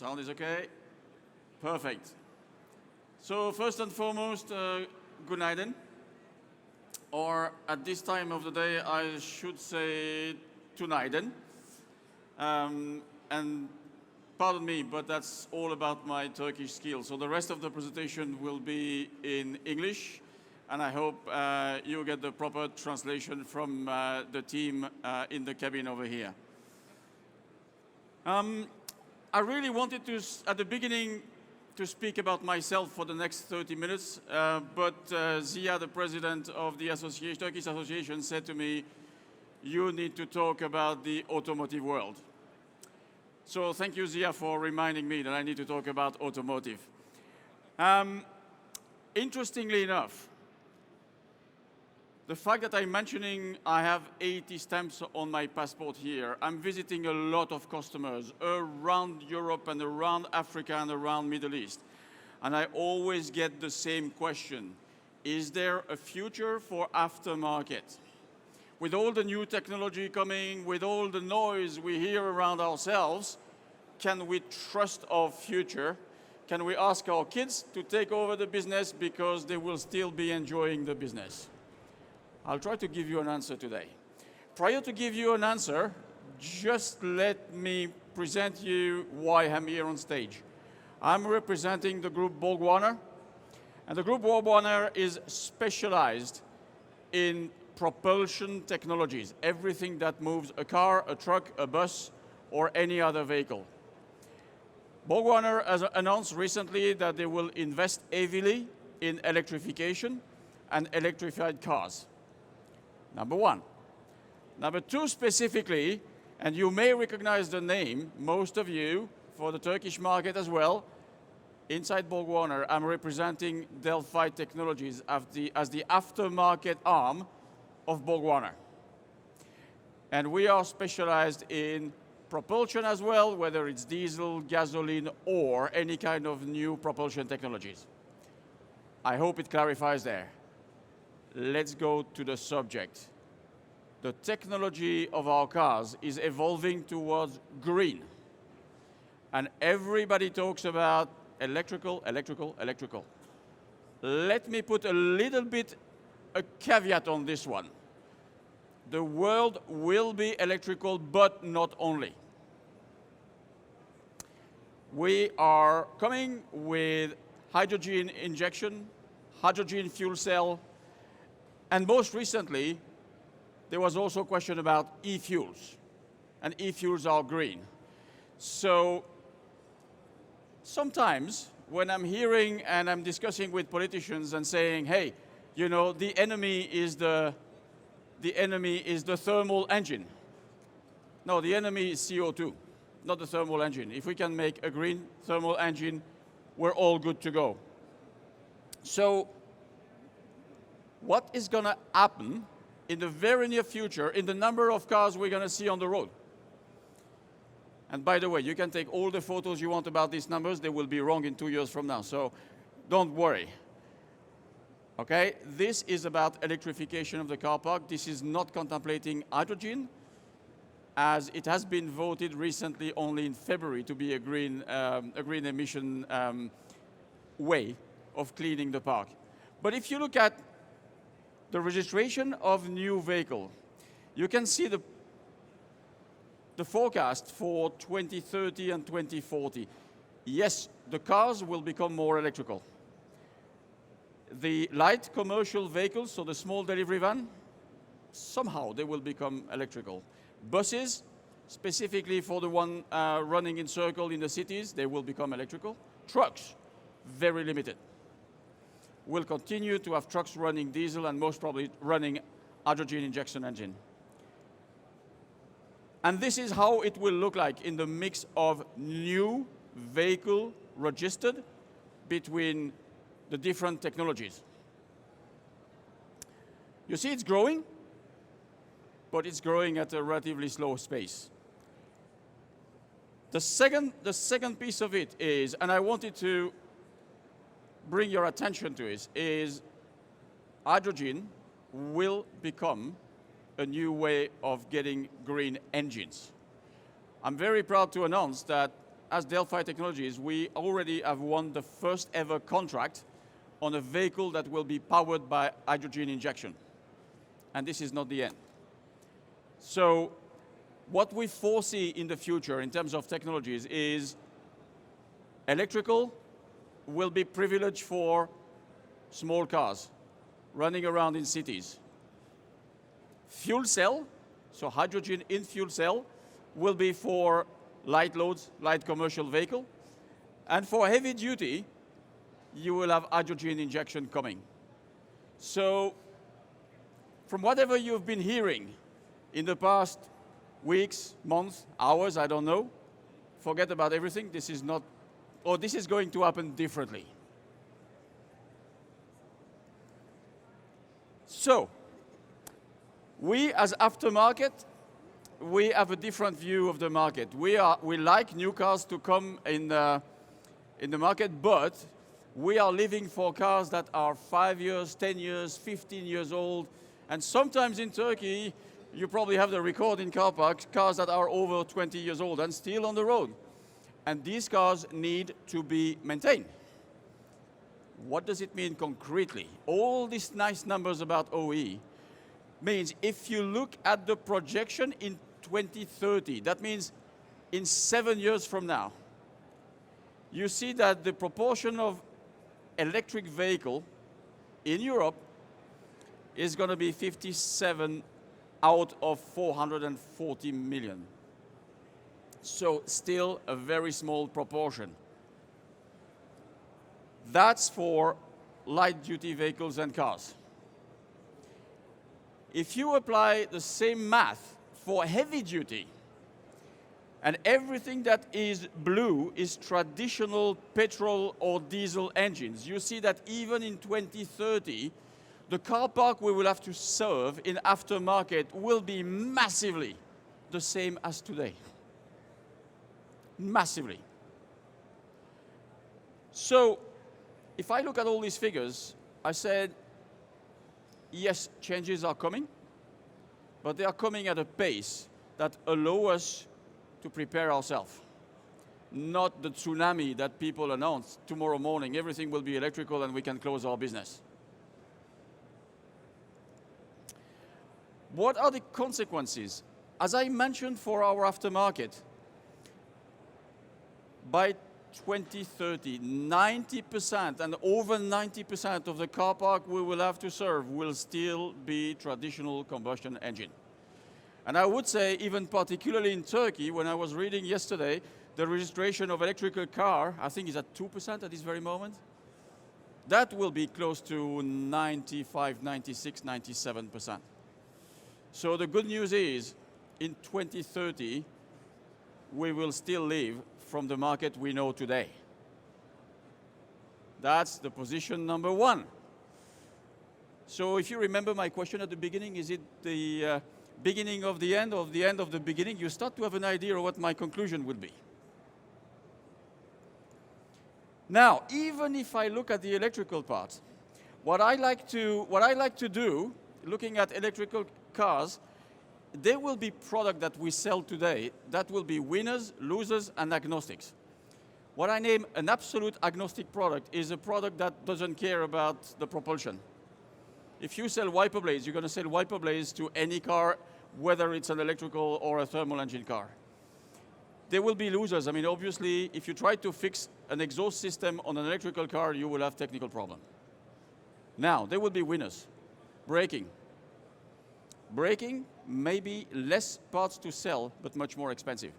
Sound is okay? Perfect. So first and foremost, günaydın. Or at this time of the day, I should say tünaydın. And pardon me, but that's all about my Turkish skills. So the rest of the presentation will be in English, and I hope you get the proper translation from the team in the cabin over here. I really wanted to, at the beginning, to speak about myself for the next 30 minutes, but Zia, the president of the Turkish Association, said to me, you need to talk about the automotive world. So thank you, Zia, for reminding me that I need to talk about automotive. Interestingly enough, the fact that I'm mentioning I have 80 stamps on my passport here, I'm visiting a lot of customers around Europe and around Africa and around Middle East. And I always get the same question. Is there a future for aftermarket? With all the new technology coming, with all the noise we hear around ourselves, can we trust our future? Can we ask our kids to take over the business because they will still be enjoying the business? I'll try to give you an answer today. Prior to give you an answer, just let me present you why I'm here on stage. I'm representing the group BorgWarner, and the group BorgWarner is specialized in propulsion technologies, everything that moves a car, a truck, a bus, or any other vehicle. BorgWarner has announced recently that they will invest heavily in electrification and electrified cars. Number one. Number two specifically, and you may recognize the name, most of you, for the Turkish market as well, inside BorgWarner, I'm representing Delphi Technologies as the aftermarket arm of BorgWarner. And we are specialized in propulsion as well, whether it's diesel, gasoline, or any kind of new propulsion technologies. I hope it clarifies there. Let's go to the subject. The technology of our cars is evolving towards green. And everybody talks about electrical, electrical, electrical. Let me put a little bit a caveat on this one. The world will be electrical, but not only. We are coming with hydrogen injection, hydrogen fuel cell, and most recently, there was also a question about e-fuels, and e-fuels are green. So sometimes when I'm hearing and I'm discussing with politicians and saying, hey, you know, the enemy is the thermal engine. No, the enemy is CO2, not the thermal engine. If we can make a green thermal engine, we're all good to go. So what is going to happen in the very near future in the number of cars we're going to see on the road? And by the way, you can take all the photos you want about these numbers. They will be wrong in 2 years from now, so don't worry. Okay, this is about electrification of the car park. This is not contemplating hydrogen, as it has been voted recently only in February to be a green emission way of cleaning the park. But if you look at the registration of new vehicle, you can see the forecast for 2030 and 2040. Yes, the cars will become more electrical. The light commercial vehicles, so the small delivery van, somehow they will become electrical. Buses, specifically for the one running in circle in the cities, they will become electrical. Trucks, very limited. We'll continue to have trucks running diesel and most probably running hydrogen injection engine. And this is how it will look like in the mix of new vehicle registered between the different technologies. You see it's growing, but it's growing at a relatively slow pace. The second piece of it is, and I wanted to bring your attention to it, is hydrogen will become a new way of getting green engines. I'm very proud to announce that as Delphi Technologies, we already have won the first ever contract on a vehicle that will be powered by hydrogen injection. And this is not the end. So what we foresee in the future in terms of technologies is electrical will be privileged for small cars running around in cities. Fuel cell, so hydrogen in fuel cell, will be for light loads, light commercial vehicle. And for heavy duty, you will have hydrogen injection coming. So from whatever you've been hearing in the past weeks, months, hours, I don't know, forget about everything. This is not, or this is going to happen differently. So, we as aftermarket, we have a different view of the market. We like new cars to come in the market, but we are living for cars that are 5 years, 10 years, 15 years old, and sometimes in Turkey, you probably have the record in car parks, cars that are over 20 years old and still on the road. And these cars need to be maintained. What does it mean concretely? All these nice numbers about OE means if you look at the projection in 2030, that means in 7 years from now, you see that the proportion of electric vehicle in Europe is going to be 57 out of 440 million. So still a very small proportion. That's for light-duty vehicles and cars. If you apply the same math for heavy-duty, and everything that is blue is traditional petrol or diesel engines, you see that even in 2030, the car park we will have to serve in aftermarket will be massively the same as today. Massively. So, if I look at all these figures, I said, yes, changes are coming, but they are coming at a pace that allow us to prepare ourselves. Not the tsunami that people announce tomorrow morning, everything will be electrical and we can close our business. What are the consequences? As I mentioned for our aftermarket, by 2030, 90% and over 90% of the car park we will have to serve will still be traditional combustion engine. And I would say, even particularly in Turkey, when I was reading yesterday, the registration of electrical car, I think is at 2% at this very moment. That will be close to 95, 96, 97%. So the good news is, in 2030, we will still live from the market we know today. That's the position number one. So if you remember my question at the beginning, is it the beginning of the end of the beginning? You start to have an idea of what my conclusion would be. Now, even if I look at the electrical part, what I like to do, looking at electrical cars, there will be product that we sell today that will be winners, losers, and agnostics. What I name an absolute agnostic product is a product that doesn't care about the propulsion. If you sell wiper blades, you're going to sell wiper blades to any car, whether it's an electrical or a thermal engine car. There will be losers. I mean, obviously, if you try to fix an exhaust system on an electrical car, you will have technical problem. Now, there will be winners. Braking. Braking, maybe less parts to sell, but much more expensive.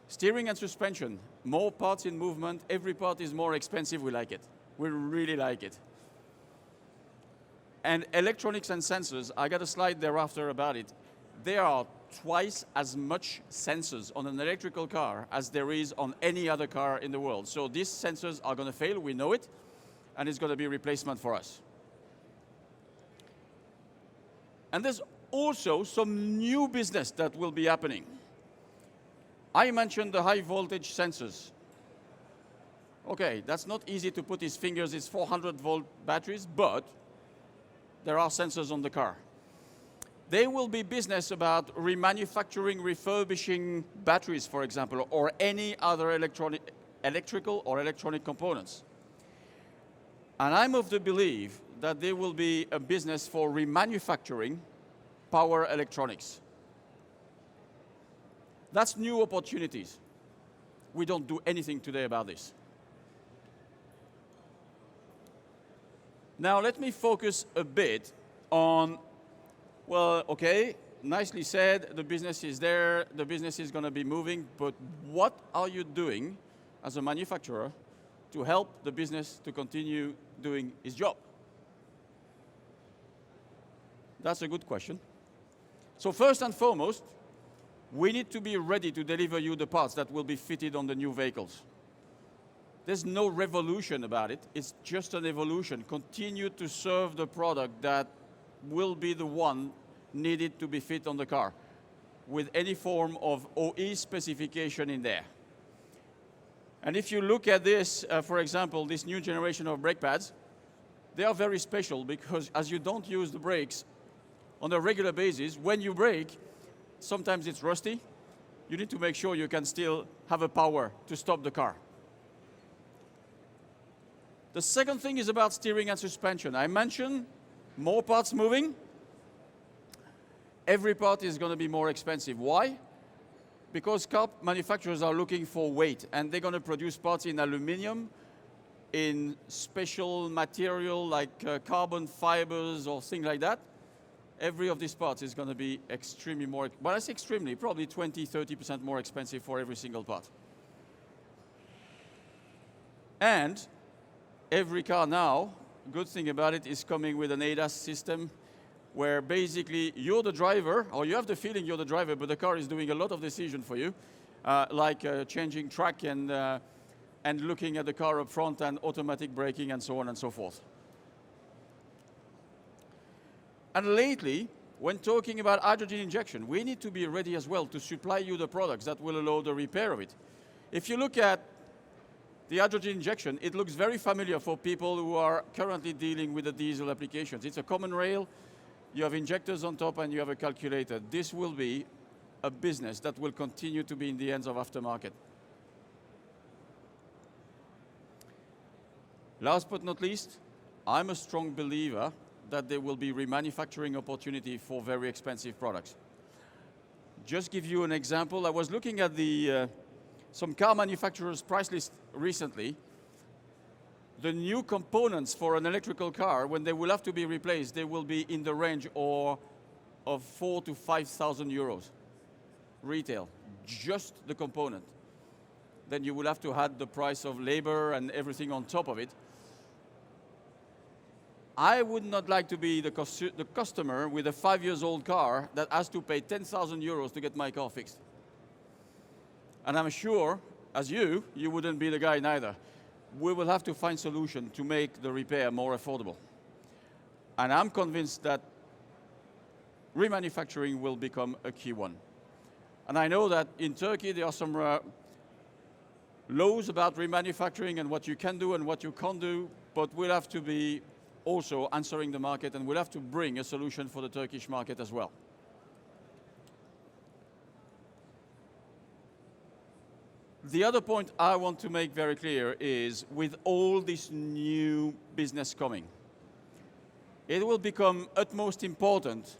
Steering and suspension, more parts in movement, every part is more expensive, we like it. We really like it. And electronics and sensors, I got a slide thereafter about it. There are twice as much sensors on an electrical car as there is on any other car in the world. So these sensors are going to fail, we know it, and it's going to be a replacement for us. And there's also some new business that will be happening. I mentioned the high voltage sensors. Okay, that's not easy to put his fingers, it's 400 volt batteries, but there are sensors on the car. There will be business about remanufacturing, refurbishing batteries, for example, or any other electrical or electronic components. And I'm of the belief that there will be a business for remanufacturing power electronics. That's new opportunities. We don't do anything today about this. Now let me focus a bit on, well, okay, nicely said, the business is there, the business is going to be moving, but what are you doing as a manufacturer to help the business to continue doing its job? That's a good question. So first and foremost, we need to be ready to deliver you the parts that will be fitted on the new vehicles. There's no revolution about it. It's just an evolution. Continue to serve the product that will be the one needed to be fit on the car with any form of OE specification in there. And if you look at this, for example, this new generation of brake pads, they are very special because as you don't use the brakes on a regular basis, when you brake, sometimes it's rusty. You need to make sure you can still have a power to stop the car. The second thing is about steering and suspension. I mentioned more parts moving. Every part is going to be more expensive. Why? Because car manufacturers are looking for weight, and they're going to produce parts in aluminum, in special material like carbon fibers or things like that. Every of these parts is going to be extremely more, well, I say extremely, probably 20-30% more expensive for every single part. And every car now, good thing about it, is coming with an ADAS system where basically you're the driver, or you have the feeling you're the driver, but the car is doing a lot of decision for you, like changing track and looking at the car up front and automatic braking and so on and so forth. And lately, when talking about hydrogen injection, we need to be ready as well to supply you the products that will allow the repair of it. If you look at the hydrogen injection, it looks very familiar for people who are currently dealing with the diesel applications. It's a common rail, you have injectors on top, and you have a calculator. This will be a business that will continue to be in the hands of aftermarket. Last but not least, I'm a strong believer that there will be remanufacturing opportunity for very expensive products. Just give you an example. I was looking at some car manufacturers' price list recently. The new components for an electrical car, when they will have to be replaced, they will be in the range of 4,000 to 5,000 euros retail, just the component. Then you will have to add the price of labor and everything on top of it. I would not like to be the customer with a 5-year-old car that has to pay 10,000 euros to get my car fixed. And I'm sure, as you wouldn't be the guy neither. We will have to find solution to make the repair more affordable. And I'm convinced that remanufacturing will become a key one. And I know that in Turkey there are some laws about remanufacturing and what you can do and what you can't do, but we'll have to be also answering the market, and we'll have to bring a solution for the Turkish market as well. The other point I want to make very clear is, with all this new business coming, it will become utmost important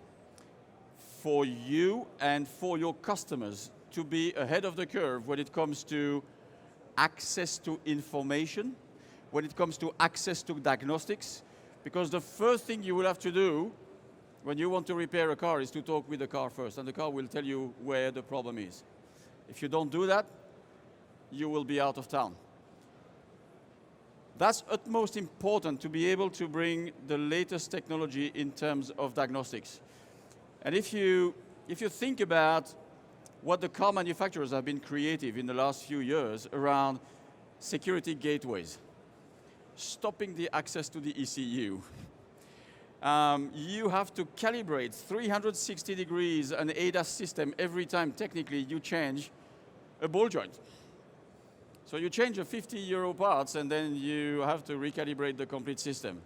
for you and for your customers to be ahead of the curve when it comes to access to information, when it comes to access to diagnostics, because the first thing you will have to do when you want to repair a car is to talk with the car first, and the car will tell you where the problem is. If you don't do that, you will be out of town. That's utmost important, to be able to bring the latest technology in terms of diagnostics. And if you think about what the car manufacturers have been creative in the last few years around security gateways, stopping the access to the ECU. You have to calibrate 360 degrees an ADAS system every time technically you change a ball joint. So you change a 50 euro parts and then you have to recalibrate the complete system.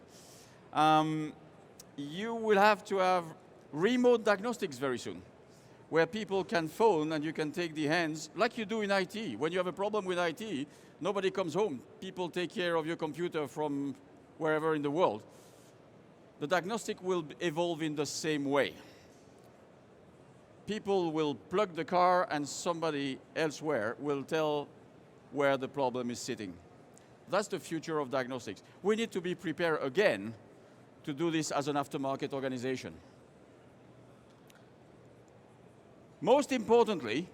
You will have to have remote diagnostics very soon, where people can phone and you can take the hands, like you do in IT. When you have a problem with IT, nobody comes home. People take care of your computer from wherever in the world. The diagnostic will evolve in the same way. People will plug the car and somebody elsewhere will tell where the problem is sitting. That's the future of diagnostics. We need to be prepared again to do this as an aftermarket organization. Most importantly,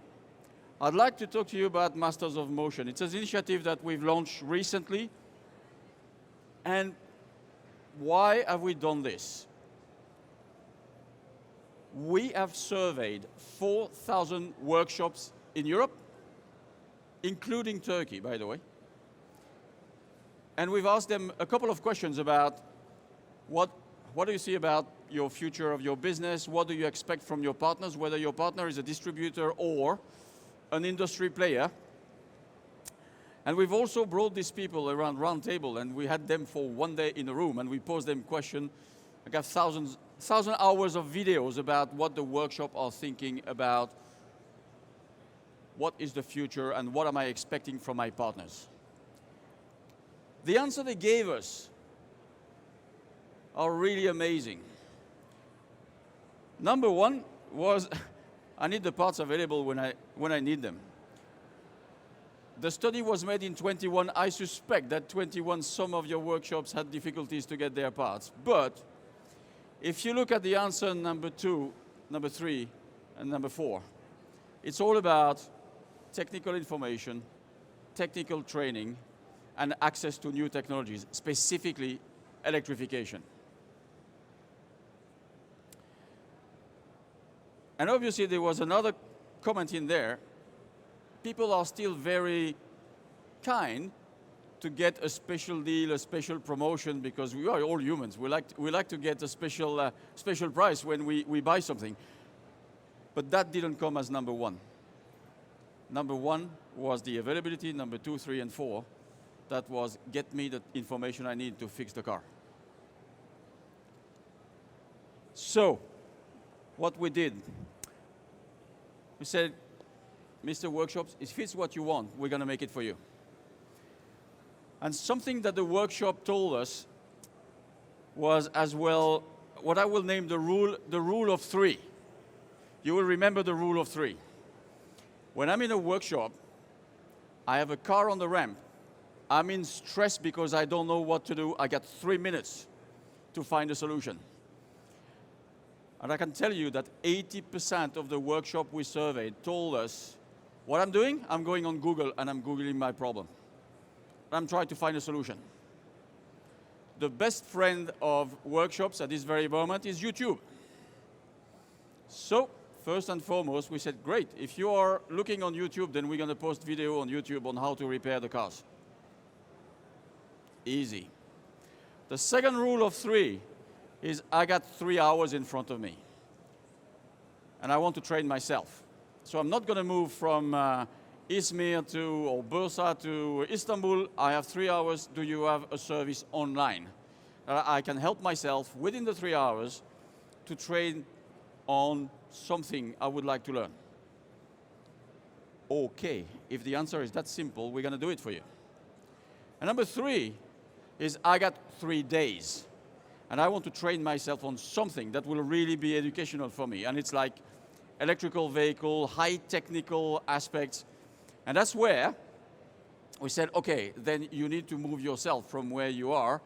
I'd like to talk to you about Masters of Motion. It's an initiative that we've launched recently. And why have we done this? We have surveyed 4,000 workshops in Europe, including Turkey, by the way. And we've asked them a couple of questions about what do you see about your future of your business? What do you expect from your partners, whether your partner is a distributor or an industry player? And we've also brought these people around round table, and we had them for one day in a room, and we posed them questions. I got thousand hours of videos about what the workshop are thinking about, what is the future, and what am I expecting from my partners. The answer they gave us are really amazing. Number one was, I need the parts available when I need them. The study was made in 21. I suspect that 21, some of your workshops had difficulties to get their parts. But if you look at the answer number 2, number 3, and number 4, it's all about technical information, technical training, and access to new technologies, specifically electrification. And obviously there was another comment in there. People are still very kind to get a special deal, a special promotion, because we are all humans. We like to get a special price when we buy something. But that didn't come as number one. Number one was the availability. Number 2, 3, and 4, that was get me the information I need to fix the car. So, what we did, we said, Mr. Workshops, if it's what you want, we're going to make it for you. And something that the workshop told us was as well what I will name the rule of 3. You will remember the rule of 3. When I'm in a workshop, I have a car on the ramp. I'm in stress because I don't know what to do. I got 3 minutes to find a solution. And I can tell you that 80% of the workshop we surveyed told us, what I'm doing, I'm going on Google and I'm Googling my problem. I'm trying to find a solution. The best friend of workshops at this very moment is YouTube. So, first and foremost, we said, great, if you are looking on YouTube, then we're going to post video on YouTube on how to repair the cars. Easy. The second rule of 3 is I got 3 hours in front of me. And I want to train myself. So I'm not going to move from Izmir or Bursa to Istanbul. I have 3 hours. Do you have a service online? I can help myself within the 3 hours to train on something I would like to learn. Okay, if the answer is that simple, we're going to do it for you. And number 3 is I got 3 days. And I want to train myself on something that will really be educational for me. And it's like electrical vehicle, high technical aspects. And that's where we said, okay, then you need to move yourself from where you are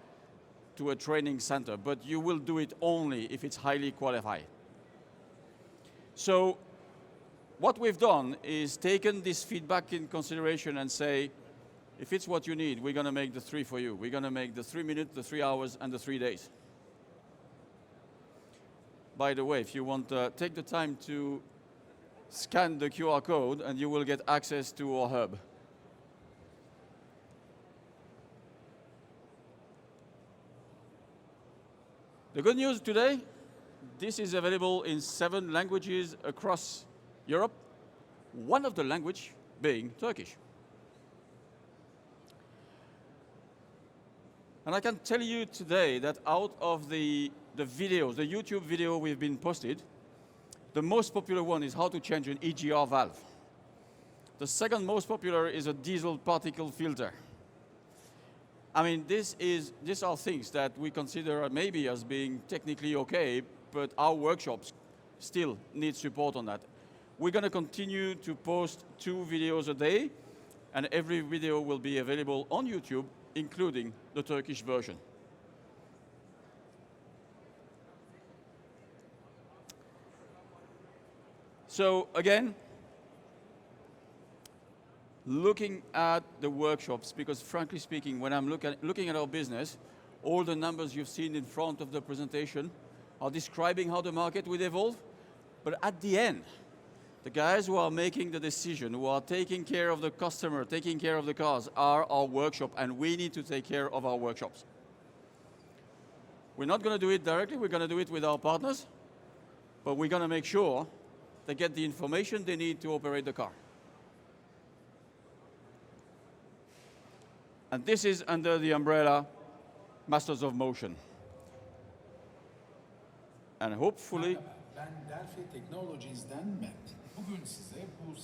to a training center. But you will do it only if it's highly qualified. So what we've done is taken this feedback in consideration and say, if it's what you need, we're going to make the 3 for you. We're going to make the 3 minutes, the 3 hours, and the 3 days. By the way, if you want, take the time to scan the QR code and you will get access to our hub. The good news today, this is available in 7 languages across Europe, one of the languages being Turkish. And I can tell you today that out of the videos, the YouTube video we've been posted, The most popular one is how to change an EGR valve. The second most popular is a diesel particle filter. I mean, these are things that we consider maybe as being technically okay, but our workshops still need support on that. We're going to continue to post 2 videos a day, and every video will be available on YouTube, including the Turkish version. So again, looking at the workshops, because frankly speaking, when I'm looking at our business, all the numbers you've seen in front of the presentation are describing how the market will evolve. But at the end, the guys who are making the decision, who are taking care of the customer, taking care of the cars, are our workshop, and we need to take care of our workshops. We're not going to do it directly, we're going to do it with our partners, but we're going to make sure they get the information they need to operate the car. And this is under the umbrella Masters of Motion. And hopefully... Ben Delphi Technologies'den Matt. Bugün size bu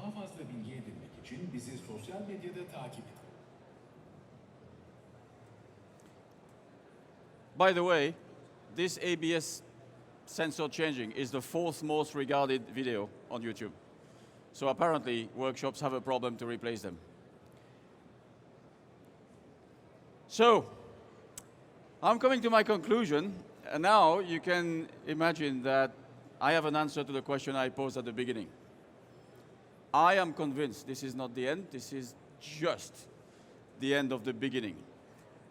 daha fazla bilgi edinmek için bizi sosyal medyada takip edin. By the way, this ABS sensor changing is the 4th most regarded video on YouTube. So apparently, workshops have a problem to replace them. So, I'm coming to my conclusion, and now you can imagine that I have an answer to the question I posed at the beginning. I am convinced this is not the end, this is just the end of the beginning.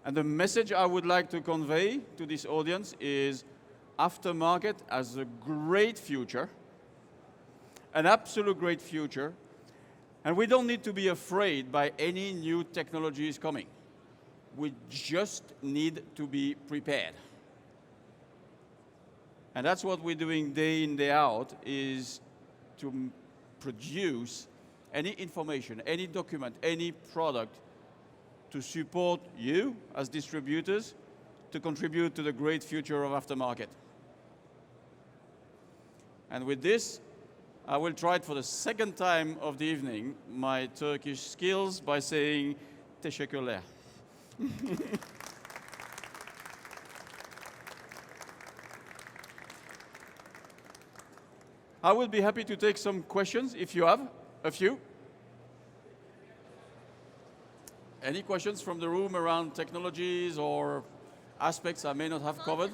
And the message I would like to convey to this audience is aftermarket has a great future, an absolute great future, and we don't need to be afraid by any new technologies coming. We just need to be prepared. And that's what we're doing day in, day out, is to produce any information, any document, any product to support you as distributors to contribute to the great future of aftermarket. And with this, I will try it for the second time of the evening, my Turkish skills, by saying teşekkürler. I will be happy to take some questions if you have a few. Any questions from the room around technologies or aspects I may not have covered?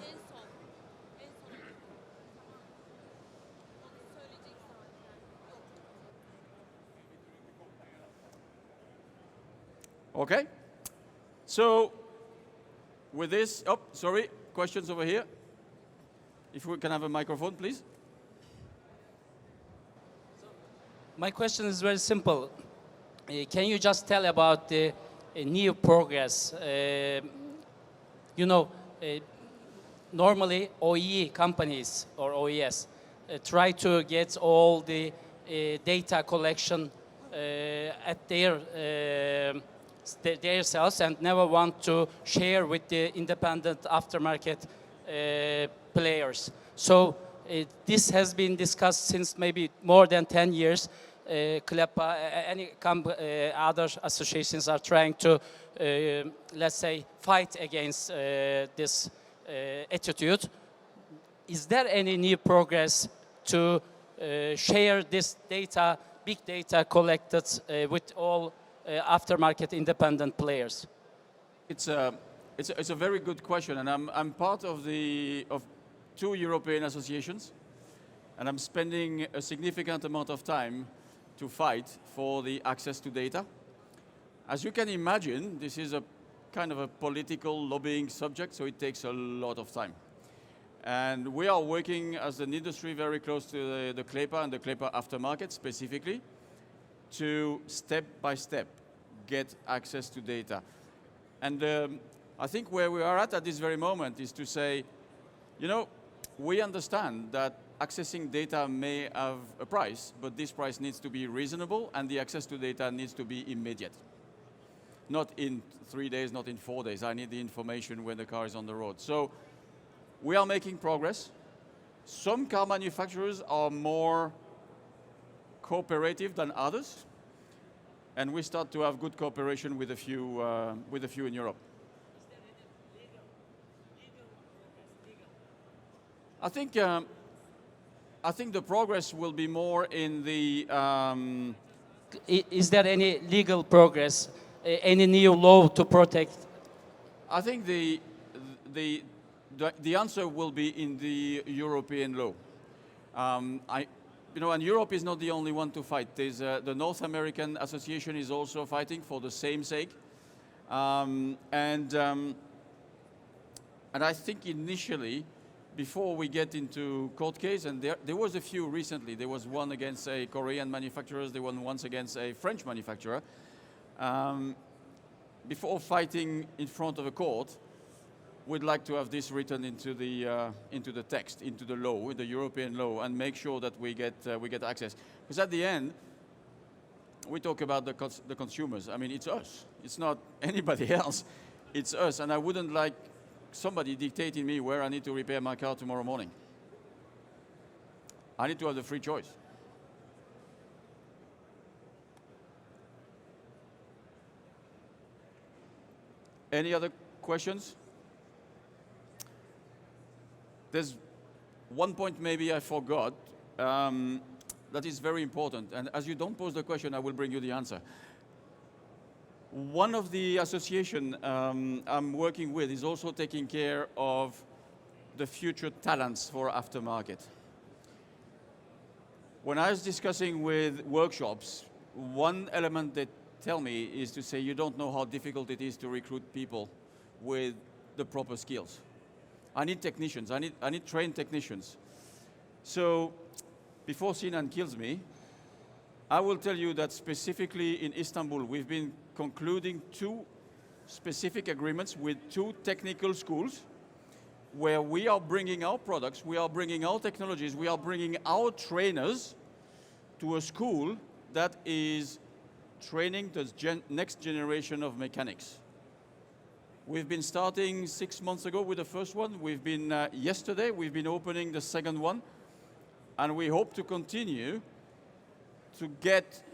Okay. So with this, oh, sorry, questions over here. If we can have a microphone, please. My question is very simple. Can you just tell about the new progress? Normally OE companies or OES try to get all the data collection at their cells and never want to share with the independent aftermarket players. So this has been discussed since maybe more than 10 years. Other associations are trying to, let's say, fight against this attitude. Is there any new progress to share this data, big data collected with all aftermarket independent players? It's a very good question, and I'm part of two European associations, and I'm spending a significant amount of time to fight for the access to data. As you can imagine, this is a kind of a political lobbying subject, so it takes a lot of time. And we are working as an industry very close to the CLEPA and the CLEPA aftermarket specifically to step by step get access to data. And I think where we are at this very moment is to say, we understand that accessing data may have a price, but this price needs to be reasonable and the access to data needs to be immediate. Not in 3 days, not in 4 days. I need the information when the car is on the road. So we are making progress. Some car manufacturers are more cooperative than others, and we start to have good cooperation with a few in Europe. I think the progress will be more in the. Is there any legal progress, any new law to protect? I think the answer will be in the European law. And Europe is not the only one to fight. There's the North American Association is also fighting for the same sake, and I think initially, before we get into court case, and there was a few recently. There was one against a Korean manufacturer. There was once against a French manufacturer. Before fighting in front of a court, we'd like to have this written into the text, into the law, the European law, and make sure that we get access. Because at the end, we talk about the consumers. I mean, it's us. It's not anybody else. It's us, and I wouldn't like somebody dictating me where I need to repair my car tomorrow morning. I need to have the free choice. Any other questions? There's one point maybe I forgot that is very important. And as you don't pose the question, I will bring you the answer. One of the association I'm working with is also taking care of the future talents for aftermarket. When I was discussing with workshops, one element they tell me is to say you don't know how difficult it is to recruit people with the proper skills. I need technicians. I need trained technicians. So before Sinan kills me, I will tell you that specifically in Istanbul, we've been concluding 2 specific agreements with 2 technical schools where we are bringing our products, we are bringing our technologies, we are bringing our trainers to a school that is training the next generation of mechanics. We've been starting 6 months ago with the first one. We've been, yesterday, we've been opening the second one. And we hope to continue to get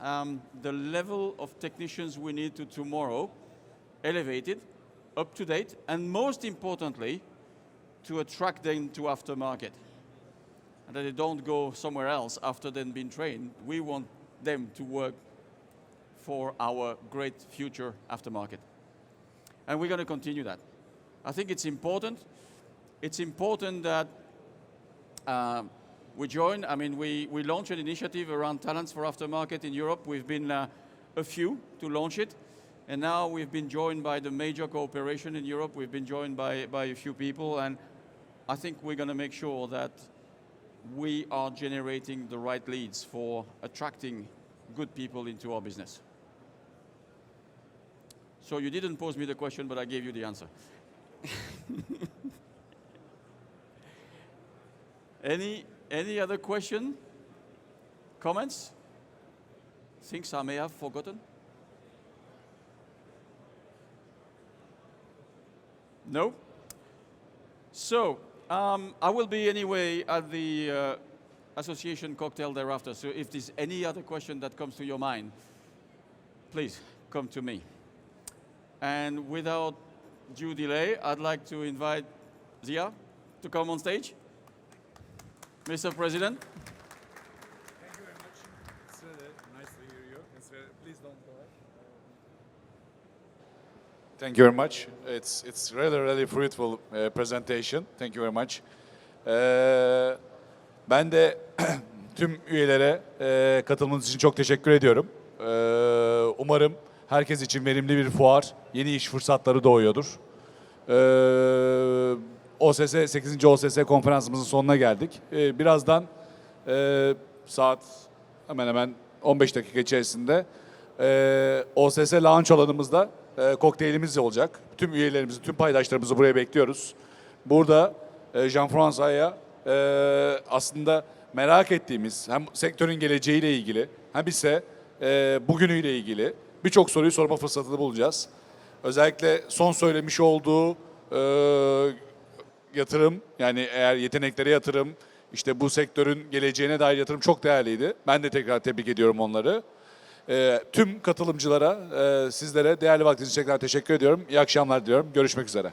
the level of technicians we need to tomorrow elevated, up to date, and most importantly, to attract them to aftermarket. And that they don't go somewhere else after they've been trained. We want them to work for our great future aftermarket. And we're going to continue that. I think it's important. It's important that we join. I mean, we launched an initiative around talents for aftermarket in Europe. We've been a few to launch it. And now we've been joined by the major cooperation in Europe. We've been joined by a few people. And I think we're going to make sure that we are generating the right leads for attracting good people into our business. So you didn't pose me the question, but I gave you the answer. Any other question? Comments? Things I may have forgotten? No? So, I will be anyway at the association cocktail thereafter. So if there's any other question that comes to your mind, please come to me. And without due delay, I'd like to invite Zia to come on stage. Mr. President. Thank you very much. It's really nice to hear you. Please don't go ahead. Thank you very much. It's really fruitful presentation. Thank you very much. Ben de tüm üyelere katılmanız için çok teşekkür ediyorum. Umarım herkes için verimli bir fuar, yeni iş fırsatları doğuyordur. OSS 8. OSS konferansımızın sonuna geldik. Birazdan saat hemen hemen 15 dakika içerisinde OSS launch alanımızda kokteylimiz olacak. Tüm üyelerimizi, tüm paydaşlarımızı buraya bekliyoruz. Burada Jean-François'a aslında merak ettiğimiz hem sektörün geleceğiyle ilgili hem ise bugünüyle ilgili birçok soruyu sorma fırsatını bulacağız. Özellikle son söylemiş olduğu yatırım, yani eğer yeteneklere yatırım, işte bu sektörün geleceğine dair yatırım çok değerliydi. Ben de tekrar tebrik ediyorum onları. Tüm katılımcılara, sizlere değerli vaktiniz için tekrar teşekkür ediyorum. İyi akşamlar diliyorum. Görüşmek üzere.